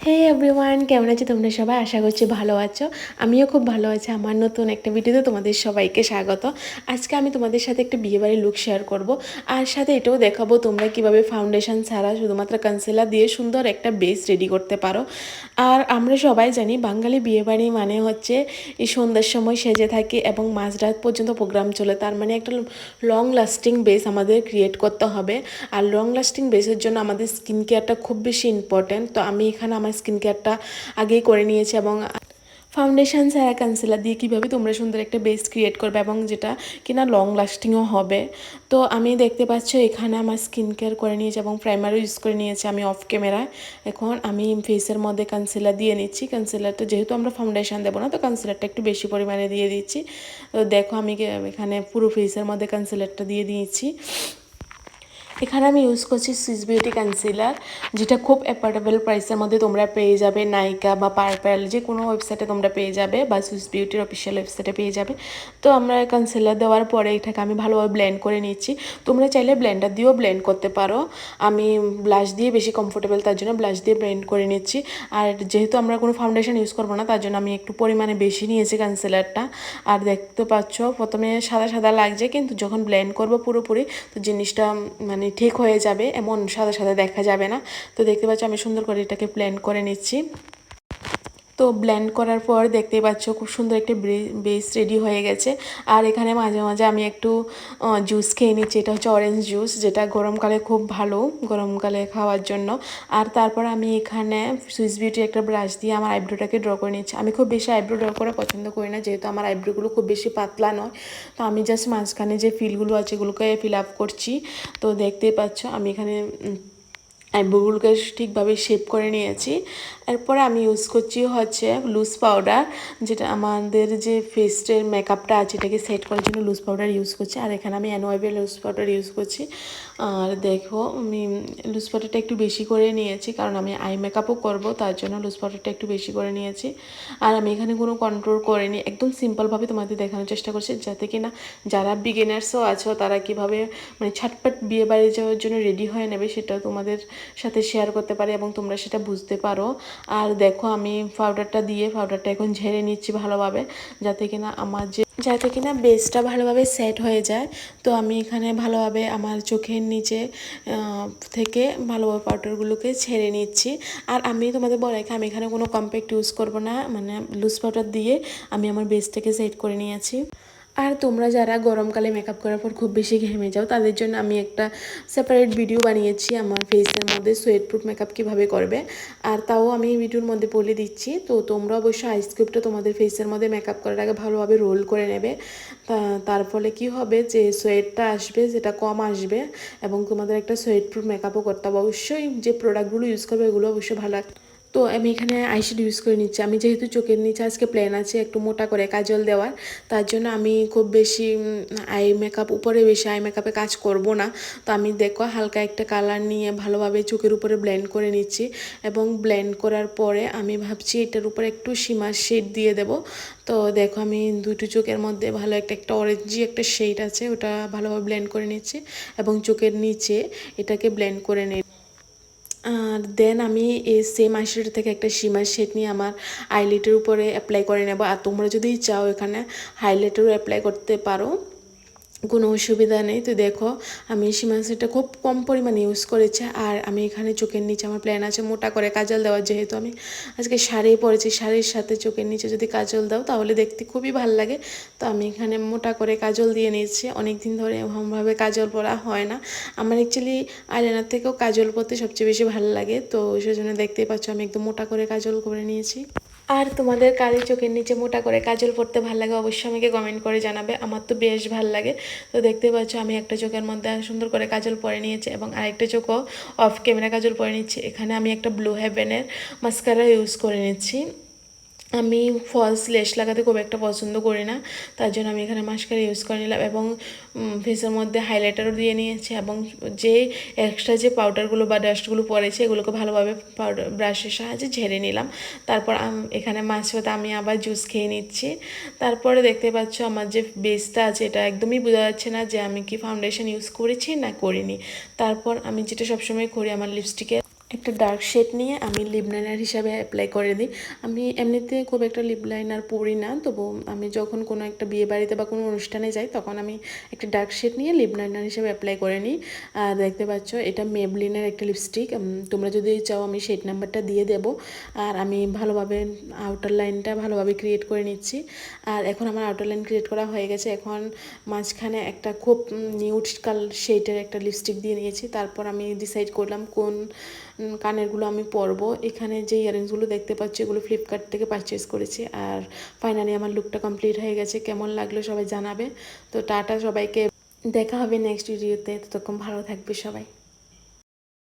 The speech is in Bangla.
হে এভরিওয়ান, কেমন আছো তোমরা সবাই? আশা করছি ভালো আছো। আমিও খুব ভালো আছি। আমার নতুন একটা ভিডিওতে তোমাদের সবাইকে স্বাগত। আজকে আমি তোমাদের সাথে একটা বিয়েবাড়ির লুক শেয়ার করব, আর সাথে এটাও দেখাবো তোমরা কিভাবে ফাউন্ডেশন ছাড়া শুধুমাত্র কনসিলার দিয়ে সুন্দর একটা বেস রেডি করতে পারো। আর আমরা সবাই জানি বাঙালি বিয়েবাড়ি মানে হচ্ছে এই সন্ধ্যার সময় সেজে থাকি এবং মাঝরাত পর্যন্ত প্রোগ্রাম চলে। তার মানে একটা লং লাস্টিং বেস আমাদের ক্রিয়েট করতে হবে। আর লং লাস্টিং বেসের জন্য আমাদের স্কিন কেয়ারটা খুব বেশি ইম্পর্ট্যান্ট। তো আমি এখানে আমার স্কিন কেয়ারটা আগেই করে নিয়েছি এবং ফাউন্ডেশন ছাড়া কনসিলার দিয়ে কীভাবে তোমরা সুন্দর একটা বেস ক্রিয়েট করবে এবং যেটা কিনা লং লাস্টিংও হবে। তো আমি দেখতে পাচ্ছ এখানে আমার স্কিন কেয়ার করে নিয়েছি এবং প্রাইমারও ইউজ করে নিয়েছি আমি অফ ক্যামেরায়। এখন আমি ফেসের মধ্যে কনসিলার দিয়ে নিচ্ছি। কনসিলারটা যেহেতু আমরা ফাউন্ডেশন দেবো না, তো কনসিলারটা একটু বেশি পরিমাণে দিয়ে দিচ্ছি। তো দেখো আমি এখানে পুরো ফেসের মধ্যে কনসিলারটা দিয়ে দিয়েছি। এখানে আমি ইউজ করছি সুইস বিউটি কনসিলার, যেটা খুব অ্যাফোর্ডেবল প্রাইসের মধ্যে তোমরা পেয়ে যাবে। নাইকা বা পার্পেল যে কোনো ওয়েবসাইটে তোমরা পেয়ে যাবে, বা সুইস বিউটির অফিসিয়াল ওয়েবসাইটে পেয়ে যাবে। তো আমরা কনসিলার দেওয়ার পরে এটাকে আমি ভালোভাবে ব্লেন্ড করে নিচ্ছি। তোমরা চাইলে ব্লেন্ডার দিয়েও ব্লেন্ড করতে পারো। আমি ব্লাশ দিয়ে বেশি কমফোর্টেবল, তার জন্য ব্লাশ দিয়ে ব্লেন্ড করে নিচ্ছি। আর যেহেতু আমরা কোনো ফাউন্ডেশন ইউজ করবো না, তার জন্য আমি একটু পরিমাণে বেশি নিয়েছি কনসিলারটা। আর দেখতে পাচ্ছ প্রথমে সাদা সাদা লাগছে, কিন্তু যখন ব্লেন্ড করবো পুরোপুরি তো জিনিসটা মানে ঠিক হয়ে যাবে, এমন সাদা সাদা দেখা যাবে না। তো দেখতে পাচ্ছ আমি সুন্দর করে এটাকে ব্লেন্ড করে নিচ্ছি। তো ব্লেন্ড করার পর দেখতেই পাচ্ছ খুব সুন্দর একটা বেস রেডি হয়ে গেছে। আর এখানে মাঝে মাঝে আমি একটু জুস খেয়ে নিচ্ছি। এটা হচ্ছে অরেঞ্জ জুস, যেটা গরমকালে খুব ভালো, গরমকালে খাওয়ার জন্য। আর তারপর আমি এখানে সুইস বিউটি একটা ব্রাশ দিয়ে আমার আইব্রোটাকে ড্র করে নিচ্ছি। আমি খুব বেশি আইব্রো ড্র করা পছন্দ করি না, যেহেতু আমার আইব্রোগুলো খুব বেশি পাতলা নয়। তো আমি জাস্ট মাঝখানে যে ফিলগুলো আছে এগুলোকে ফিল আপ করছি। তো দেখতেই পাচ্ছ আমি এখানে আইব্রোগুলোকে ঠিকভাবে শেপ করে নিয়েছি। এরপরে আমি ইউজ করছি হচ্ছে লুজ পাউডার, যেটা আমাদের যে ফেসের মেকআপটা আছে এটাকে সেট করার জন্য লুজ পাউডার ইউজ করছি। আর এখানে আমি অ্যানোয়েভের লুজ পাউডার ইউজ করছি। আর দেখো আমি লুজ পাউডারটা একটু বেশি করে নিয়েছি, কারণ আমি আই মেকআপও করবো, তার জন্য লুজ পাউডারটা একটু বেশি করে নিয়েছি। আর আমি এখানে কোনো কন্ট্রোল করিনি, একদম সিম্পলভাবে তোমাদের দেখানোর চেষ্টা করছি, যাতে কিনা যারা বিগিনার্সও আছো তারা কীভাবে মানে ছটপট বিয়ে বাড়ি যাওয়ার জন্য রেডি হয়ে নেবে সেটাও তোমাদের সাথে শেয়ার করতে পারি এবং তোমরা সেটা বুঝতে পারো। আর দেখো আমি পাউডারটা এখন ঝেড়ে নিচ্ছি ভালোভাবে, যাতে কিনা বেসটা ভালোভাবে সেট হয়ে যায়। তো আমি এখানে ভালোভাবে আমার চোখের নিচে থেকে ভালোভাবে পাউডারগুলোকে ছেড়ে নিচ্ছি। আর আমি তোমাদের বলে রাখি, আমি এখানে কোনো কম্প্যাক্ট ইউজ করবো না, মানে লুজ পাউডার দিয়ে আমি আমার বেসটাকে সেট করে নিয়েছি। আর তোমরা যারা গরমকালে মেকআপ করার পর খুব বেশি ঘেমে যাও, তাদের জন্য আমি একটা সেপারেট ভিডিও বানিয়েছি আমার ফেসের মধ্যে সোয়েট প্রুফ মেকআপ কীভাবে করবে। আর তাও আমি এই ভিডিওর মধ্যে বলে দিচ্ছি। তো তোমরা অবশ্যই আইস কিউবটা তোমাদের ফেসের মধ্যে মেকআপ করার আগে ভালোভাবে রোল করে নেবে। তার ফলে কী হবে, যে সোয়েটটা আসবে যেটা কম আসবে এবং তোমাদের একটা সোয়েট প্রুফ মেকআপও করতে হবে। অবশ্যই যে প্রোডাক্টগুলো ইউজ করবে এগুলো অবশ্যই ভালো। তো আমি এখানে আইশ্যাডো ইউজ করে নিচ্ছি। আমি যেহেতু চোখের নিচে আজকে প্ল্যান আছে একটু মোটা করে কাজল দেওয়ার, তার জন্য আমি খুব বেশি উপরে বেশি আই মেকআপে কাজ করব না। তো আমি দেখো হালকা একটা কালার নিয়ে ভালোভাবে চোখের উপরে ব্লেন্ড করে নিচ্ছি এবং ব্লেন্ড করার পরে আমি ভাবছি এটার উপরে একটু শিমার শেড দিয়ে দেব। তো দেখো আমি দুটো চোখের মধ্যে ভালো একটা অরেঞ্জি একটা শেড আছে, ওটা ভালোভাবে ব্লেন্ড করে নিচ্ছি এবং চোখের নিচে এটাকে ব্লেন্ড করে নিই। আর দেন আমি এই সেম আইশ্যাডো থেকে একটা শিমার শেড নিয়ে আমার আইলিটের উপরে অ্যাপ্লাই করে নেব। আর তোমরা যদি চাও এখানে হাইলাইটারও অ্যাপ্লাই করতে পারো, কোনো অসুবিধা নেই। তো দেখো আমি শিমার শেডটা খুব কম পরিমাণে ইউজ করেছি। আর আমি এখানে চোখের নিচে আমার প্ল্যান আছে মোটা করে কাজল দেওয়ার, যেহেতু আমি আজকে শাড়ি পরেছি, শাড়ির সাথে চোখের নিচে যদি কাজল দাও তাহলে দেখতে খুবই ভালো লাগে। তো আমি এখানে মোটা করে কাজল দিয়ে নিয়েছি। অনেক দিন ধরে এরকমভাবে কাজল পরা হয় না। আমার অ্যাকচুয়ালি আইলাইনার থেকেও কাজল পরতে সবচেয়ে বেশি ভালো লাগে, তো সেজন্য দেখতেই পাচ্ছ আমি একদম মোটা করে কাজল করে নিয়েছি। আর তোমাদের কারো চোখের নিচে মোটা করে কাজল পরতে ভালো লাগে অবশ্যই আমাকে কমেন্ট করে জানাবে। আমার তো বেশ ভালো লাগে। তো দেখতে পাচ্ছ আমি একটা চোখের মধ্যে সুন্দর করে কাজল পরে নিয়েছি এবং আরেকটা চোখও অফ ক্যামেরা কাজল পরে নিচ্ছি। এখানে আমি একটা ব্লু হেভেনের মাস্কারা ইউজ করে নিচ্ছি। আমি ফলস লেশ লাগাতে খুব একটা পছন্দ করি না, তার জন্য আমি এখানে মাস্কারা ইউজ করে নিলাম এবং ফেসের মধ্যে হাইলাইটারও দিয়ে নিয়েছি এবং যে এক্সট্রা যে পাউডারগুলো বা ডাস্টগুলো পড়েছে এগুলোকে ভালোভাবে পাউডার ব্রাশের সাহায্যে ঝেড়ে নিলাম। তারপর এখানে মাঝপথে আমি আবার জুস খেয়ে নিচ্ছি। তারপরে দেখতে পাচ্ছ আমার যে বেসটা আছে এটা একদমই বোঝা যাচ্ছে না যে আমি কি ফাউন্ডেশন ইউজ করেছি না করিনি। তারপর আমি যেটা সবসময় করি, আমার লিপস্টিকের একটা ডার্ক শেড নিয়ে আমি লিপ লাইনার হিসাবে অ্যাপ্লাই করে দিই। আমি এমনিতে খুব একটা লিপ লাইনার পরি না, তবু আমি যখন কোনো একটা বিয়ে বাড়িতে বা কোনো অনুষ্ঠানে যাই তখন আমি একটা ডার্ক শেড নিয়ে লিপ লাইনার হিসাবে অ্যাপ্লাই করে নিই। আর দেখতে পাচ্ছ এটা মেবলিনের একটা লিপস্টিক, তোমরা যদি চাও আমি শেড নাম্বারটা দিয়ে দেবো। আর আমি ভালোভাবে আউটার লাইনটা ভালোভাবে ক্রিয়েট করে নিচ্ছি। আর এখন আমার আউটার লাইন ক্রিয়েট করা হয়ে গেছে। এখন মাঝখানে একটা খুব নিউড শেডের একটা লিপস্টিক দিয়ে নিয়েছি। তারপর আমি ডিসাইড করলাম কোন কানেরগুলো আমি পরবো। এখানে যে ইয়ারিংসগুলো দেখতে পাচ্ছি এগুলো ফ্লিপকার্ট থেকে পারচেস করেছি। আর ফাইনালি আমার লুকটা কমপ্লিট হয়ে গেছে। কেমন লাগলো সবাই জানাবে। তো টাটা সবাইকে, দেখা হবে নেক্সট ভিডিওতে। ততক্ষণ ভালো থাকবে সবাই।